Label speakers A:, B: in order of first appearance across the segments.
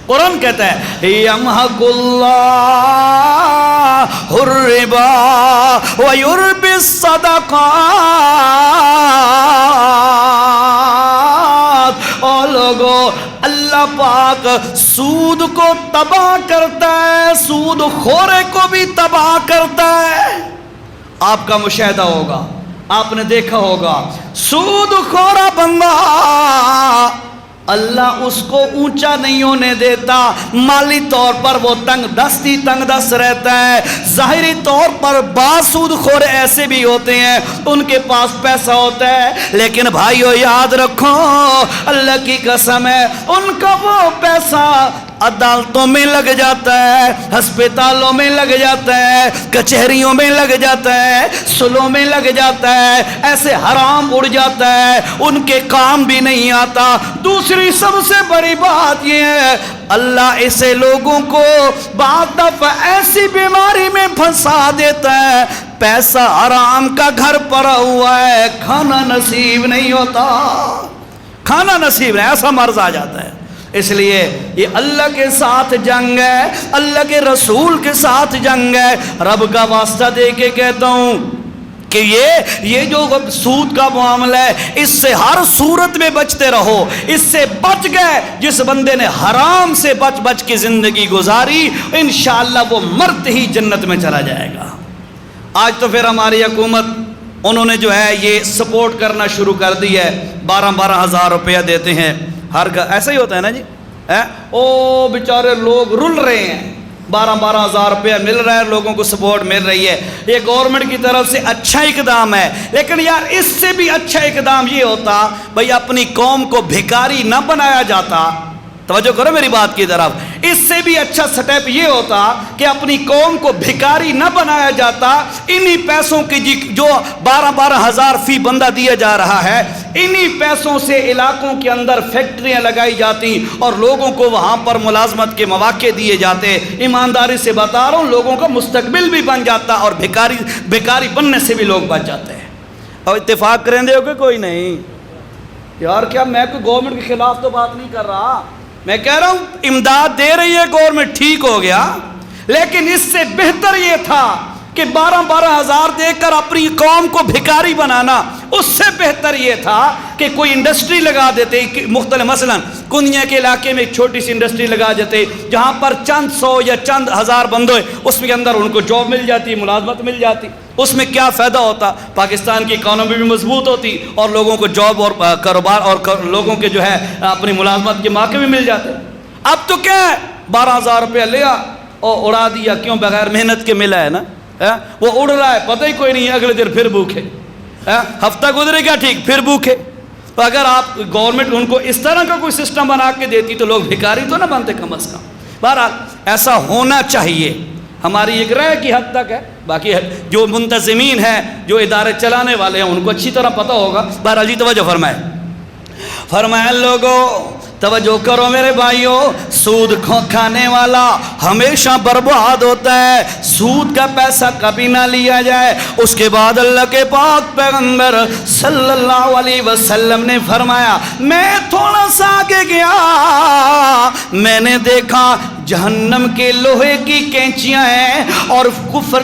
A: قرآن کہتا ہے یمحق اللہ الربا ویربی الصدقات۔ اور لوگوں، اللہ پاک سود کو تباہ کرتا ہے، سود خورے کو بھی تباہ کرتا ہے۔ آپ کا مشاہدہ ہوگا، آپ نے دیکھا ہوگا، سود خورا بندہ اللہ اس کو اونچا نہیں ہونے دیتا، مالی طور پر وہ تنگ دست رہتا ہے۔ ظاہری طور پر بعض سود خور ایسے بھی ہوتے ہیں، ان کے پاس پیسہ ہوتا ہے، لیکن بھائیو یاد رکھو اللہ کی قسم ہے ان کا وہ پیسہ عدالتوں میں لگ جاتا ہے، ہسپتالوں میں لگ جاتا ہے، کچہریوں میں لگ جاتا ہے، سلوں میں لگ جاتا ہے، ایسے حرام اڑ جاتا ہے، ان کے کام بھی نہیں آتا۔ دوسری سب سے بڑی بات یہ ہے اللہ ایسے لوگوں کو بعض دفعہ ایسی بیماری میں پھنسا دیتا ہے، پیسہ حرام کا گھر پڑا ہوا ہے، کھانا نصیب نہیں ہوتا، کھانا نصیب نہیں، ایسا مرض آ جاتا ہے۔ اس لیے یہ اللہ کے ساتھ جنگ ہے، اللہ کے رسول کے ساتھ جنگ ہے۔ رب کا واسطہ دے کے کہتا ہوں کہ یہ جو سود کا معاملہ ہے، اس سے ہر صورت میں بچتے رہو۔ اس سے بچ گئے، جس بندے نے حرام سے بچ کے زندگی گزاری، انشاءاللہ وہ مرتے ہی جنت میں چلا جائے گا۔ آج تو پھر ہماری حکومت انہوں نے جو ہے یہ سپورٹ کرنا شروع کر دی ہے، 12 ہزار روپیہ دیتے ہیں ہر گھر، ایسا ہی ہوتا ہے نا جی۔ او بیچارے لوگ رل رہے ہیں، 12 ہزار روپیہ مل رہا ہے، لوگوں کو سپورٹ مل رہی ہے۔ یہ گورنمنٹ کی طرف سے اچھا اقدام ہے، لیکن یار اس سے بھی اچھا اقدام یہ ہوتا بھئی اپنی قوم کو بھکاری نہ بنایا جاتا۔ توجہ کرو میری بات کی طرف، اس سے بھی اچھا سٹیپ یہ ہوتا کہ اپنی قوم کو بھکاری نہ بنایا جاتا، انہی پیسوں کی جو 12 ہزار فی بندہ دیا جا رہا ہے، انہی پیسوں سے علاقوں کے اندر فیکٹریاں لگائی جاتی اور لوگوں کو وہاں پر ملازمت کے مواقع دیے جاتے۔ ایمانداری سے بتا رہا ہوں، لوگوں کا مستقبل بھی بن جاتا اور بھکاری بننے سے بھی لوگ بچ جاتے ہیں۔ اور اتفاق کریں دے ہو کہ کوئی نہیں یار، کیا میں کوئی گورنمنٹ کے خلاف تو بات نہیں کر رہا، میں کہہ رہا ہوں امداد دے رہی ہے گورنمنٹ، ٹھیک ہو گیا، لیکن اس سے بہتر یہ تھا کہ 12 ہزار دے کر اپنی قوم کو بھکاری بنانا۔ اس سے بہتر یہ تھا کہ کوئی انڈسٹری لگا دیتے، مختلف مثلا کنیا کے علاقے میں ایک چھوٹی سی انڈسٹری لگا دیتے، جہاں پر چند سو یا چند ہزار بندے، اس کے اندر ان کو جاب مل جاتی، ملازمت مل جاتی۔ اس میں کیا فائدہ ہوتا؟ پاکستان کی اکانومی بھی مضبوط ہوتی اور لوگوں کو جاب اور کاروبار اور لوگوں کے جو ہے اپنی ملازمت کے موقع بھی مل جاتے۔ اب تو کیا ہے، 12 ہزار روپیہ لیا اور اڑا دیا، کیوں؟ بغیر محنت کے ملا ہے نا، وہ اڑ رہا ہے، پتہ ہی کوئی نہیں ہے، اگلے دن پھر بھوکے، ہفتہ گزرے گا ٹھیک، پھر بھوکے۔ تو اگر آپ گورنمنٹ ان کو اس طرح کا کوئی سسٹم بنا کے دیتی تو لوگ بھکاری تو نہ بنتے کم از کم۔ بہرحال ایسا ہونا چاہیے، ہماری ایک رائے کی حد تک ہے، باقی جو منتظمین ہیں، جو ادارے چلانے والے ہیں، ان کو اچھی طرح پتہ ہوگا۔ بہرحال جی توجہ فرمائے لوگوں، توجہ کرو میرے بھائیوں، سود کھانے والا ہمیشہ برباد ہوتا ہے، سود کا پیسہ کبھی نہ لیا جائے۔ اس کے بعد اللہ کے پاک پیغمبر صلی اللہ علیہ وسلم نے فرمایا، میں تھوڑا سا آگے گیا، میں نے دیکھا جہنم کے لوہے کی کینچیاں ہیں اور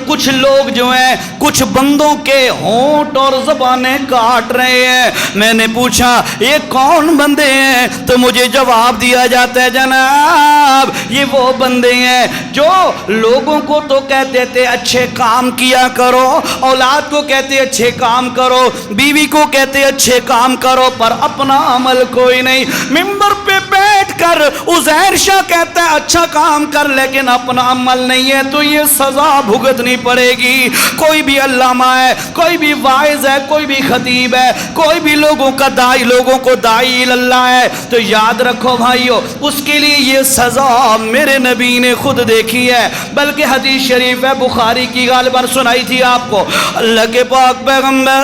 A: کچھ لوگ جو ہیں کچھ بندوں کے ہونٹ اور زبانیں کاٹ رہے ہیں۔ میں نے پوچھا یہ کون بندے ہیں؟ تو مجھے جواب دیا جاتا ہے جناب یہ وہ بندے ہیں جو لوگوں کو تو کہتے تھے اچھے کام کیا کرو، اولاد کو کہتے اچھے کام کرو، بیوی کو کہتے اچھے کام کرو، پر اپنا عمل کوئی نہیں۔ ممبر پہ بیٹھ کر عزیر شاہ کہتا ہے اچھا کام کر لیکن اپنا عمل نہیں ہے تو یہ سزا بھگتنی پڑے گی۔ کوئی بھی علامہ ہے، کوئی بھی واعظ ہے، کوئی بھی خطیب ہے، کوئی بھی لوگوں کا داعی، لوگوں کو داعی اللہ ہے، تو یاد رکھو بھائیو اس کے لیے یہ سزا میرے نبی نے خود دیکھی ہے، بلکہ حدیث شریف ہے بخاری کی، غالباً سنائی تھی آپ کو۔ اللہ کے پاک پیغمبر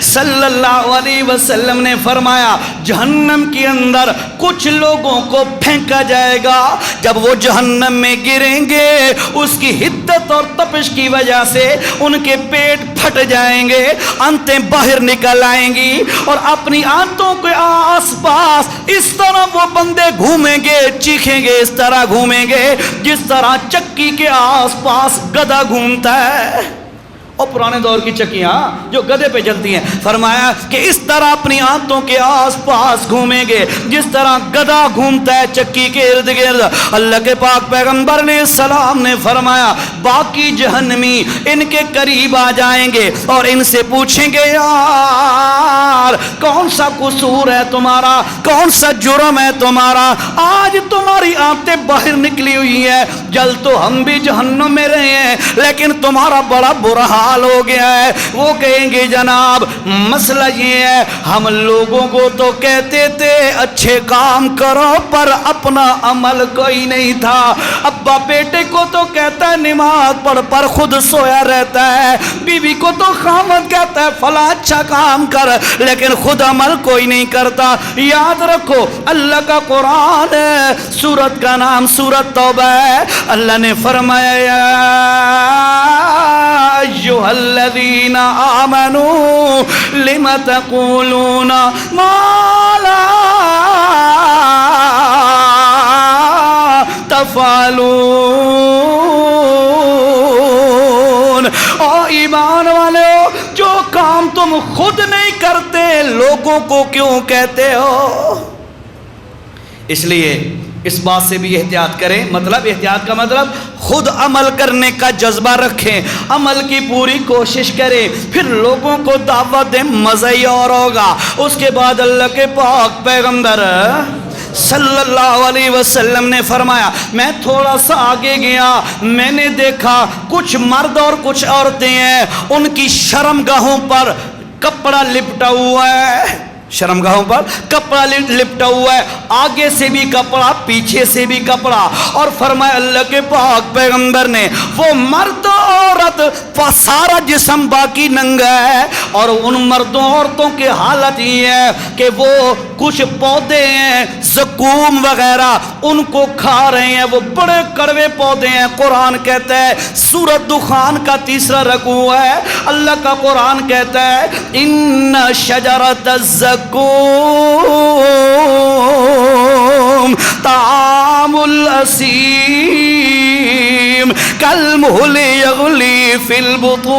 A: صلی اللہ علیہ وسلم نے فرمایا جہنم کے اندر کچھ لوگوں کو پھینکا جائے گا، جب وہ جہنم میں گریں گے اس کی حدت اور تپش کی وجہ سے ان کے پیٹ پھٹ جائیں گے، آنتیں باہر نکل آئیں گی، اور اپنی آنتوں کے آس پاس اس طرح وہ بندے گھومیں گے، چیخیں گے، اس طرح گھومیں گے جس طرح چکی کے آس پاس گدھا گھومتا ہے، اور پرانے دور کی چکیاں جو گدھے پہ چلتی ہیں، فرمایا کہ اس طرح اپنی آنتوں کے آس پاس گھومیں گے جس طرح گدھا گھومتا ہے چکی کے ارد گرد۔ اللہ کے پاک پیغمبر نے السلام نے فرمایا باقی جہنمی ان کے قریب آ جائیں گے اور ان سے پوچھیں گے یار کون سا قصور ہے تمہارا، کون سا جرم ہے تمہارا، آج تمہاری آنتیں باہر نکلی ہوئی ہے، جل تو ہم بھی جہنم میں رہے ہیں لیکن تمہارا بڑا برا حال ہو گیا ہے۔ وہ کہیں گے جناب مسئلہ یہ ہے ہم لوگوں کو تو کہتے تھے اچھے کام کرو پر اپنا عمل کوئی نہیں تھا، ابا بیٹے کو تو کہتا ہے نماز پڑھ پر خود سویا رہتا ہے، بیوی کو تو خامد کہتا ہے فلاں اچھا کام کر لیکن خود عمل کوئی نہیں کرتا۔ یاد رکھو اللہ کا قرآن ہے، سورت کا نام سورت توبہ ہے، اللہ نے فرمایا ایھا الذین آمنوا لم تقولون ما لا تفعلون، او ایمان والے جو کام تم خود نہیں کرتے لوگوں کو کیوں کہتے ہو؟ اس لیے اس بات سے بھی احتیاط کریں، مطلب احتیاط کا مطلب خود عمل کرنے کا جذبہ رکھیں، عمل کی پوری کوشش کریں، پھر لوگوں کو دعوت دیں، مزہ ہی اور ہوگا۔ اس کے بعد اللہ کے پاک پیغمبر صلی اللہ علیہ وسلم نے فرمایا میں تھوڑا سا آگے گیا، میں نے دیکھا کچھ مرد اور کچھ عورتیں ہیں، ان کی شرمگاہوں پر کپڑا لپٹا ہوا ہے، شرمگاہوں پر کپڑا لپٹا ہوا ہے، آگے سے بھی کپڑا پیچھے سے بھی کپڑا، اور فرمایا اللہ کے پاک پیغمبر نے وہ مرد عورت سارا جسم باقی ننگا ہے، اور ان مردوں عورتوں کی حالت یہ ہے کہ وہ کچھ پودے ہیں زقوم وغیرہ ان کو کھا رہے ہیں، وہ بڑے کڑوے پودے ہیں۔ قرآن کہتا ہے سورۃ دخان کا 3 رکوع ہے، اللہ کا قرآن کہتا ہے ان شجرۃ الزقوم طعام الاسیم کالمہل یغلی فی البطون۔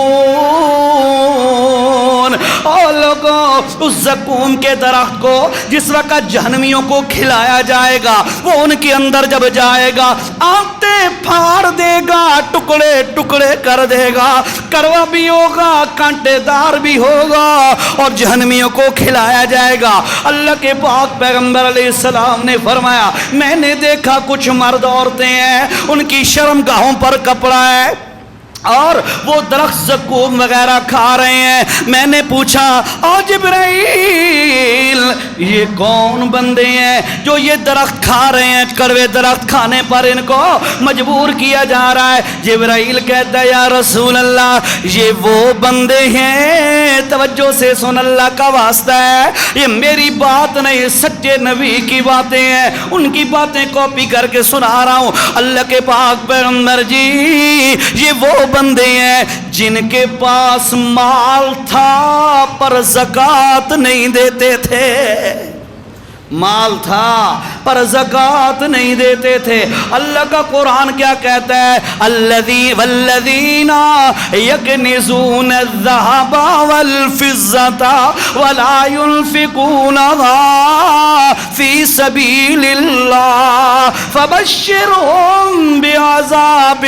A: اور لوگوں اس زقوم کے درخت کو جس وقت جہنمیوں کو کھلایا جائے گا وہ ان کے اندر جب جائے گا آنتیں پھاڑ دے گا، ٹکڑے ٹکڑے کر دے گا، کڑوا بھی ہوگا کانٹے دار بھی ہوگا اور جہنمیوں کو کھلایا جائے گا۔ اللہ کے پاک پیغمبر علیہ السلام نے فرمایا میں نے دیکھا کچھ مرد عورتیں ہیں ان کی شرمگاہوں پر کپڑا ہے اور وہ درخت زقوم وغیرہ کھا رہے ہیں۔ میں نے پوچھا او جبرائیل یہ کون بندے ہیں جو یہ درخت کھا رہے ہیں، کڑوے درخت کھانے پر ان کو مجبور کیا جا رہا ہے؟ جبرائیل کہتا ہے یا رسول اللہ یہ وہ بندے ہیں، توجہ سے سن اللہ کا واسطہ ہے، یہ میری بات نہیں سچے نبی کی باتیں ہیں، ان کی باتیں کاپی کر کے سنا رہا ہوں۔ اللہ کے پاک پیغمبر جی یہ وہ بندے ہیں جن کے پاس مال تھا پر زکوٰۃ نہیں دیتے تھے، مال تھا پر زکوٰۃ نہیں دیتے تھے۔ اللہ کا قرآن کیا کہتا ہے والذین یکنزون الذهب والفضة ولا ينفقونها في سبيل الله فبشرهم بعذاب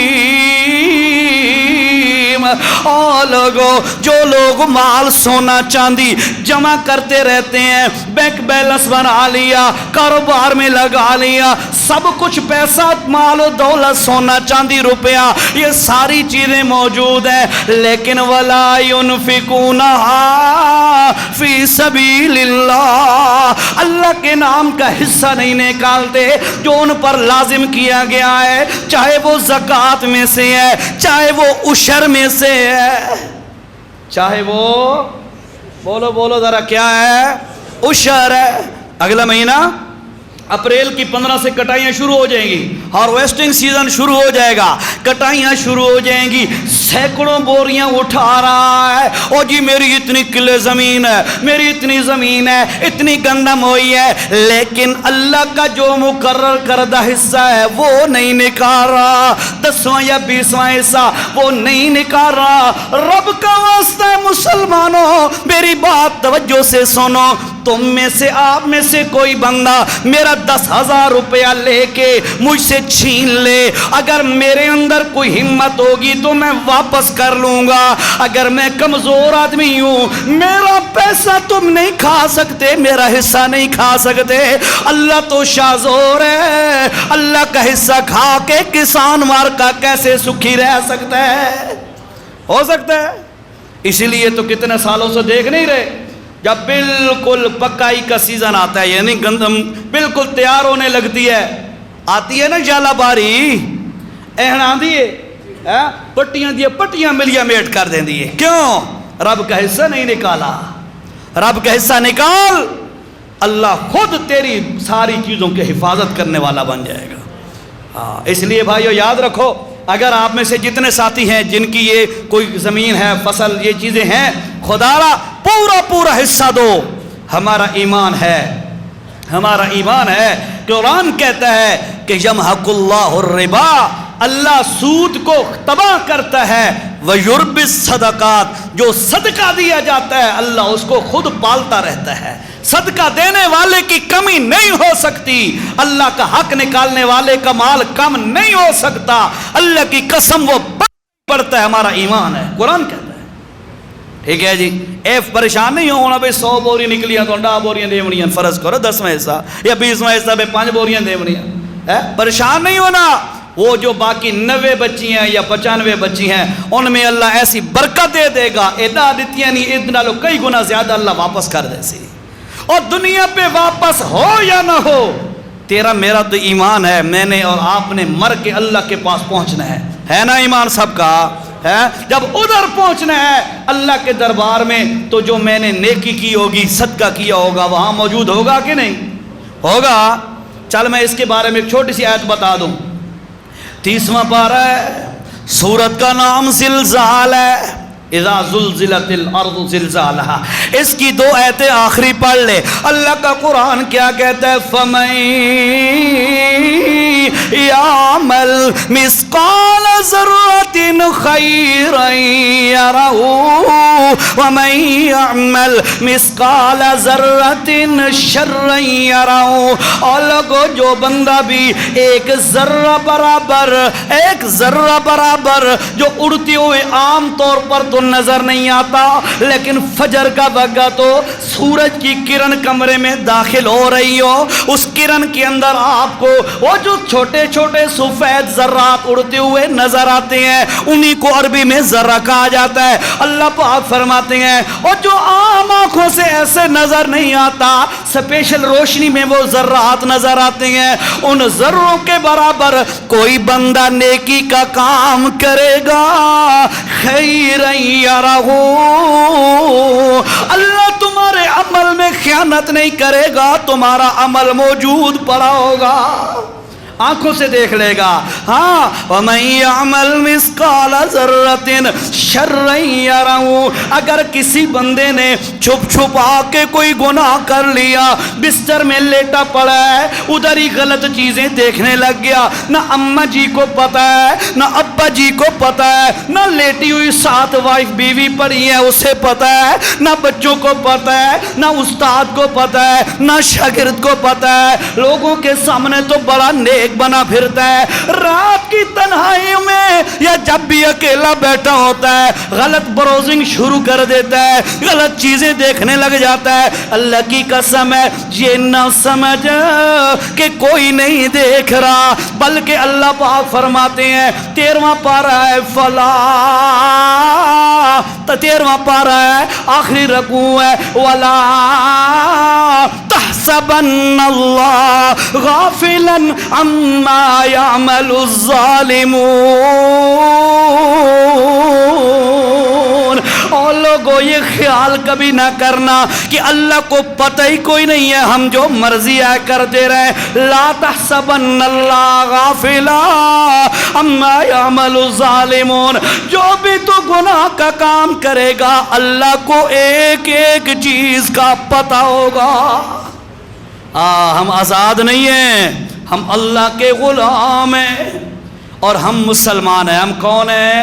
A: أليم۔ اور لوگوں جو لوگ مال سونا چاندی جمع کرتے رہتے ہیں، بینک بیلنس بنا لیا، کاروبار میں لگا لیا، سب کچھ پیسہ مال و دولت سونا چاندی روپیہ یہ ساری چیزیں موجود ہیں، لیکن ولا ينفقونها فی سبیل اللہ، اللہ کے نام کا حصہ نہیں نکالتے جو ان پر لازم کیا گیا ہے، چاہے وہ زکوٰۃ میں سے ہے چاہے وہ عشر میں سے ہے۔ چاہے وہ بولو بولو ذرا کیا ہے، عشر ہے۔ اگلا مہینہ اپریل کی 15 سے کٹائیاں شروع ہو جائیں گی، ہارویسٹنگ سیزن شروع ہو جائے گا، کٹائیاں شروع ہو جائیں گی۔ سینکڑوں بوریاں اٹھا رہا ہے، اور جی میری اتنی کلے زمین ہے، میری اتنی زمین ہے، اتنی گندم ہوئی ہے، لیکن اللہ کا جو مقرر کردہ حصہ ہے وہ نہیں نکال رہا، 10واں یا 20واں حصہ وہ نہیں نکال رہا۔ رب کا واسطہ ہے مسلمانوں، میری بات توجہ سے سنو، تم میں سے آپ میں سے کوئی بندہ میرا 10,000 روپیہ لے کے مجھ سے چھین لے، اگر میرے اندر کوئی ہمت ہوگی تو میں واپس کر لوں گا۔ اگر میں کمزور آدمی ہوں، میرا پیسہ تم نہیں کھا سکتے، میرا حصہ نہیں کھا سکتے۔ اللہ تو شاذور ہے، اللہ کا حصہ کھا کے کسان مار کا کیسے سکھی رہ سکتا ہے؟ ہو سکتا ہے؟ اسی لیے تو کتنے سالوں سے دیکھ نہیں رہے، جب بالکل پکائی کا سیزن آتا ہے، یعنی گندم بالکل تیار ہونے لگتی ہے، آتی ہے نا جالا باری، اہنا دیے پٹیاں دیے، پٹیاں ملیا میٹ کر دیں دیے۔ کیوں؟ رب کا حصہ نہیں نکالا۔ رب کا حصہ نکال، اللہ خود تیری ساری چیزوں کی حفاظت کرنے والا بن جائے گا۔ اس لیے بھائیو یاد رکھو، اگر آپ میں سے جتنے ساتھی ہیں جن کی یہ کوئی زمین ہے، فصل، یہ چیزیں ہیں، خدا را پورا پورا حصہ دو۔ ہمارا ایمان ہے، ہمارا ایمان ہے، قرآن کہتا ہے کہ یمحق اللہ الربا، اللہ سود کو تباہ کرتا ہے، ویربی الصدقات، جو صدقہ دیا جاتا ہے اللہ اس کو خود پالتا رہتا ہے۔ صدقہ دینے والے کی کمی نہیں ہو سکتی، اللہ کا حق نکالنے والے کا مال کم نہیں ہو سکتا، اللہ کی قسم وہ بڑھتا ہے۔ ہمارا ایمان ہے، قرآن کہتا ہے۔ ٹھیک ہے جی، پریشان نہیں ہونا بھائی 100 بوری نکلیاں تو 10 بوریاں دیونیاں، فرض کرو 10واں حصہ یا 20واں حصہ پہ 5 بوریاں دیونیاں، پریشان نہیں ہونا۔ وہ جو باقی 90 بچی ہیں یا 95 بچی ہیں، ان میں اللہ ایسی برکت دے دے گا، ایدا دیتیاں نہیں، ادنا لو کئی گنا زیادہ اللہ واپس کر دے سی۔ اور دنیا پہ واپس ہو یا نہ ہو، تیرا میرا تو ایمان ہے، میں نے اور آپ نے مر کے اللہ کے پاس پہنچنا ہے نا؟ ایمان سب کا ہے۔ جب ادھر پہنچنا ہے اللہ کے دربار میں، تو جو میں نے نیکی کی ہوگی، صدقہ کیا ہوگا، وہاں موجود ہوگا کہ نہیں ہوگا؟ چل میں اس کے بارے میں ایک چھوٹی سی آیت بتا دوں۔ 30واں پارہ ہے، سورت کا نام زلزال ہے، اذا زلزلت الارض زلزالہا۔ اس کی 2 آیتیں آخری پڑھ لے۔ اللہ کا قرآن کیا کہتا ہے؟ فَمَن يَعْمَلْ مِثْقَالَ ذَرَّةٍ خَيْرًا يَرَهُ وَمَن يَعْمَلْ مِثْقَالَ ذَرَّةٍ شَرًّا يَرَهُ۔ اور لوگو، جو بندہ بھی ایک ذرہ برابر جو اڑتی ہوئے عام طور پر تو نظر نہیں آتا، لیکن فجر کا وقت تو سورج کی کرن کمرے میں داخل ہو رہی ہو، اس کرن کے اندر آپ کو وہ جو چھوٹے چھوٹے سفید ذرات اڑتے ہوئے نظر آتے ہیں، انہی کو عربی میں ذرہ کہا جاتا ہے۔ اللہ پاک فرماتے ہیں، اور جو عام آنکھوں سے ایسے نظر نہیں آتا، سپیشل روشنی میں وہ ذرات نظر آتے ہیں، ان ذروں کے برابر کوئی بندہ نیکی کا کام کرے گا، خیرًا یرہو، اللہ تمہارے عمل میں خیانت نہیں کرے گا، تمہارا عمل موجود پڑا ہوگا، آنکھوں سے دیکھ لے گا۔ ہاں، وَمَن يَعْمَلْ مِثْقَالَ ذَرَّةٍ شَرًّا يَرَهُ، اگر کسی بندے نے چھپ چھپا کے کوئی گناہ کر لیا، بستر میں لیٹا پڑا ہے، ادھر ہی غلط چیزیں دیکھنے لگ گیا، نہ اماں جی کو پتا ہے، نہ ابا جی کو پتا ہے، نہ لیٹی ہوئی 7 وائف بیوی پڑی ہے اسے پتا ہے، نہ بچوں کو پتا ہے، نہ استاد کو پتا ہے، نہ شاگرد کو پتا ہے، لوگوں کے سامنے تو بڑا نیک بنا پھرتا ہے، رات کی تنہائی میں یا جب بھی اکیلا بیٹھا ہوتا ہے غلط براؤزنگ شروع کر دیتا ہے، غلط چیزیں دیکھنے لگ جاتا ہے۔ اللہ کی قسم ہے، یہ نہ سمجھ کہ کوئی نہیں دیکھ رہا، بلکہ اللہ پاک فرماتے ہیں 13واں پارہ ہے، فلا 13واں پارہ ہے، آخری رکوع ہے، ولا تحسبن اللہ غافلا عما يعمل الظالمون، اور لوگوں یہ خیال کبھی نہ کرنا کہ اللہ کو پتہ ہی کوئی نہیں ہے، ہم جو مرضی آئے کرتے رہے. لا تحسبن اللہ غافلا عما یعمل الظالمون. جو بھی تو گناہ کا کام کرے گا اللہ کو ایک ایک چیز کا پتہ ہوگا. ہم آزاد نہیں ہیں، ہم اللہ کے غلام ہیں اور ہم مسلمان ہیں. ہم کون ہیں؟